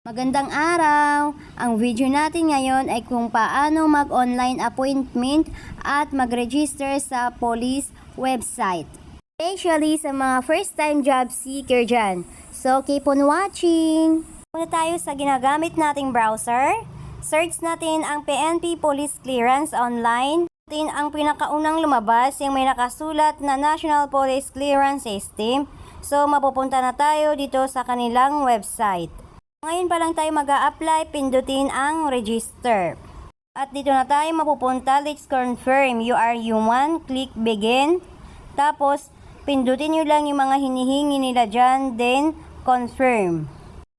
Magandang araw! Ang video natin ngayon ay kung paano mag-online appointment at mag-register sa police website. Especially sa mga first-time job seeker dyan. So, keep on watching! Muna tayo sa ginagamit nating browser. Search natin ang PNP Police Clearance Online. Natin ang pinakaunang lumabas, yung may nakasulat na National Police Clearance System. So, mapupunta na tayo dito sa kanilang website. Ngayon pa lang tayo mag-a-apply, pindutin ang register. At dito na tayo mapupunta, let's confirm you are human, click begin. Tapos, pindutin nyo lang yung mga hinihingi nila dyan, then confirm.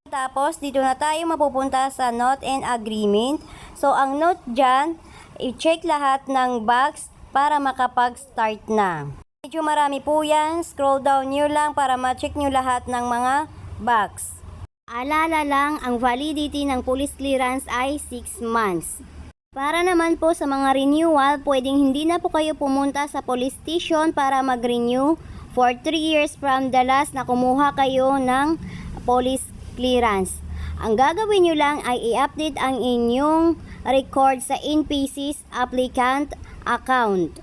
Tapos, dito na tayo mapupunta sa note and agreement. So, ang note dyan, i-check lahat ng box para makapag-start na. Medyo marami po yan, scroll down nyo lang para ma-check nyo lahat ng mga box. Alala lang, ang validity ng police clearance ay 6 months. Para naman po sa mga renewal, pwedeng hindi na po kayo pumunta sa police station para mag-renew for 3 years from the last na kumuha kayo ng police clearance. Ang gagawin nyo lang ay i-update ang inyong record sa NPC's applicant account.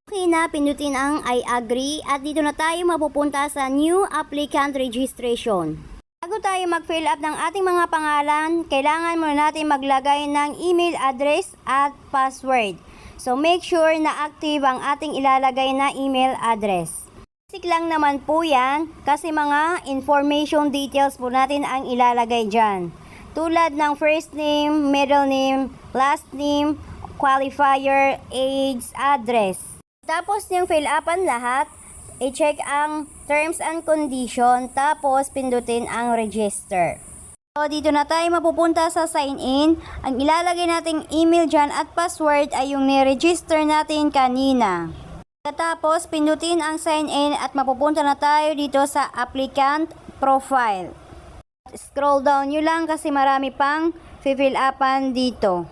Okay na, pindutin ang I agree at dito na tayo mapupunta sa new applicant registration. Bago tayo mag-fill up ng ating mga pangalan, kailangan muna natin maglagay ng email address at password. So make sure na active ang ating ilalagay na email address. Basic lang naman po yan kasi mga information details po natin ang ilalagay dyan. Tulad ng first name, middle name, last name, qualifier, age, address. Tapos yung fill upan lahat, i-check ang terms and condition, tapos pindutin ang register. So, dito na tayo mapupunta sa sign in. Ang ilalagay nating email dyan at password ay yung ni-register natin kanina. Tapos, pindutin ang sign in at mapupunta na tayo dito sa applicant profile. Scroll down nyo lang kasi marami pang fill upan dito.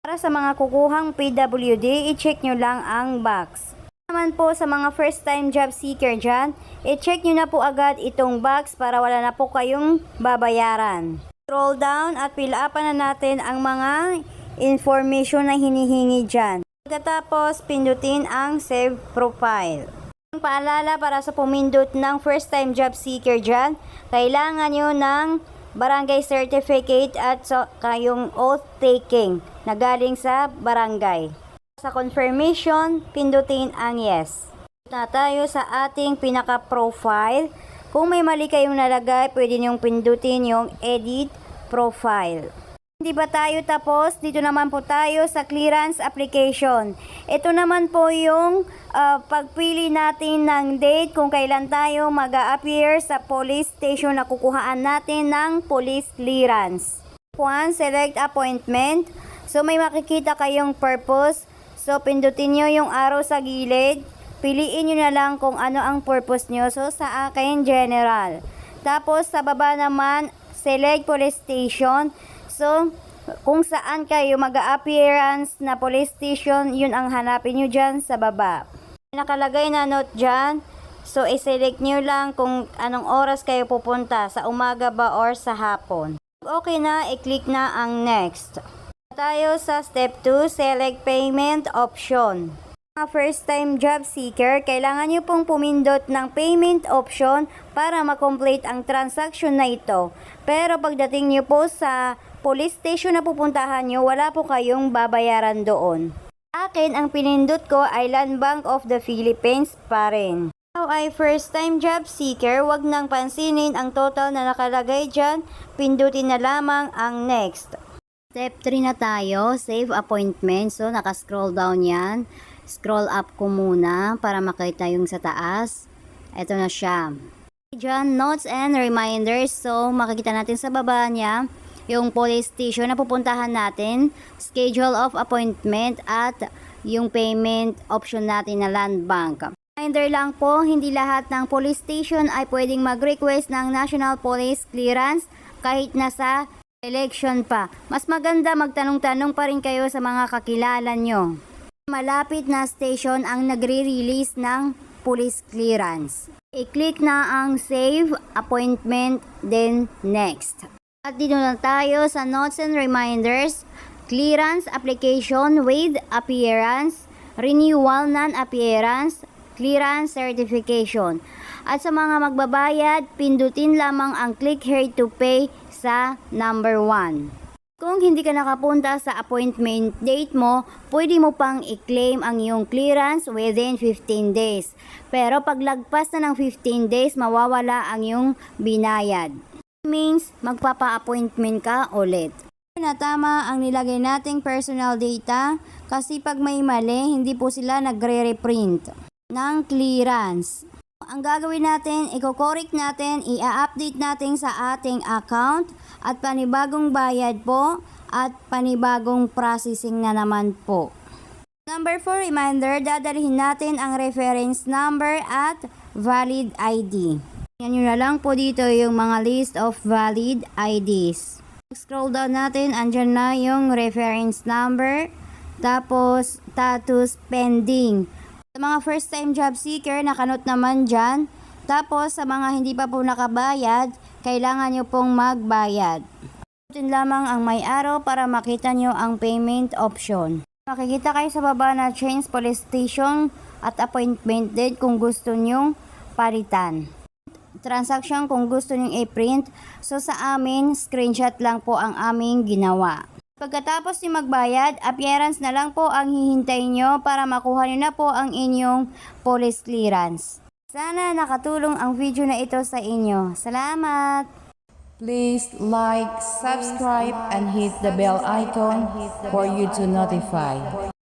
Para sa mga kukuhang PWD, i-check nyo lang ang box. Naman po sa mga first time job seeker dyan, i-check nyo na po agad itong box para wala na po kayong babayaran. Scroll down at fill upan na natin ang mga information na hinihingi dyan. Pagkatapos, pindutin ang save profile. Ang paalala para sa pumindot ng first time job seeker dyan, kailangan nyo ng barangay certificate at kayong oath taking na galing sa barangay. Sa confirmation, pindutin ang yes. Na tayo sa ating pinaka-profile. Kung may mali kayong nalagay, pwede niyong pindutin yung edit profile. Hindi ba tayo tapos? Dito naman po tayo sa clearance application. Ito naman po yung pagpili natin ng date kung kailan tayo mag-a-appear sa police station na kukuhaan natin ng police clearance. 1. Select appointment. So may makikita kayong purpose. So, pindutin nyo yung arrow sa gilid. Piliin nyo na lang kung ano ang purpose nyo. So, sa akin, general. Tapos, sa baba naman, select police station. So, kung saan kayo mag-a-appearance na police station, yun ang hanapin nyo dyan sa baba. Nakalagay na note dyan. So, i-select nyo lang kung anong oras kayo pupunta. Sa umaga ba or sa hapon. Okay na, i-click na ang next. Tayo sa step 2, select payment option. Mga first time job seeker, kailangan nyo pong pumindot ng payment option para makomplete ang transaction na ito. Pero pagdating nyo po sa police station na pupuntahan nyo, wala po kayong babayaran doon. Akin, ang pinindot ko ay Land Bank of the Philippines pa rin. Ikaw ay first time job seeker, wag nang pansinin ang total na nakalagay dyan, pindutin na lamang ang next. Step 3 na tayo, save appointment. So, naka-scroll down yan. Scroll up ko muna para makita yung sa taas. Ito na siya. Diyan, notes and reminders. So, makikita natin sa baba niya yung police station na pupuntahan natin, schedule of appointment, at yung payment option natin na land bank. Reminder lang po, hindi lahat ng police station ay pwedeng mag-request ng National Police Clearance kahit nasa election pa. Mas maganda magtanong-tanong pa rin kayo sa mga kakilala nyo. Malapit na station ang nagre-release ng police clearance. I-click na ang save appointment, then next. At dito na tayo sa notes and reminders, clearance application with appearance, renewal non-appearance, clearance certification. At sa mga magbabayad, pindutin lamang ang click here to pay sa number 1. Kung hindi ka nakapunta sa appointment date mo, pwede mo pang i-claim ang iyong clearance within 15 days. Pero pag lagpas na ng 15 days, mawawala ang iyong binayad. Means magpapa-appointment ka ulit. Na tama ang nilagay nating personal data kasi pag may mali, hindi po sila nagre-reprint ng clearance. Ang gagawin natin, i-correct natin, i-update natin sa ating account at panibagong bayad po at panibagong processing na naman po. Number 4 reminder, dadalhin natin ang reference number at valid ID. Yan nyo na lang po dito yung mga list of valid IDs. Scroll down natin, andyan na yung reference number, tapos status pending. Sa mga first time job seeker, nakanot naman dyan. Tapos sa mga hindi pa po nakabayad, kailangan nyo pong magbayad. Putin lamang ang may araw para makita nyo ang payment option. Makikita kayo sa baba na change police station at appointment date kung gusto nyong palitan. Transaction kung gusto nyong i-print. So sa amin, screenshot lang po ang aming ginawa. Pagkatapos nyo magbayad, appearance na lang po ang hihintay nyo para makuha nyo na po ang inyong police clearance. Sana nakatulong ang video na ito sa inyo. Salamat! Please like, subscribe, and hit the bell icon for you to notify.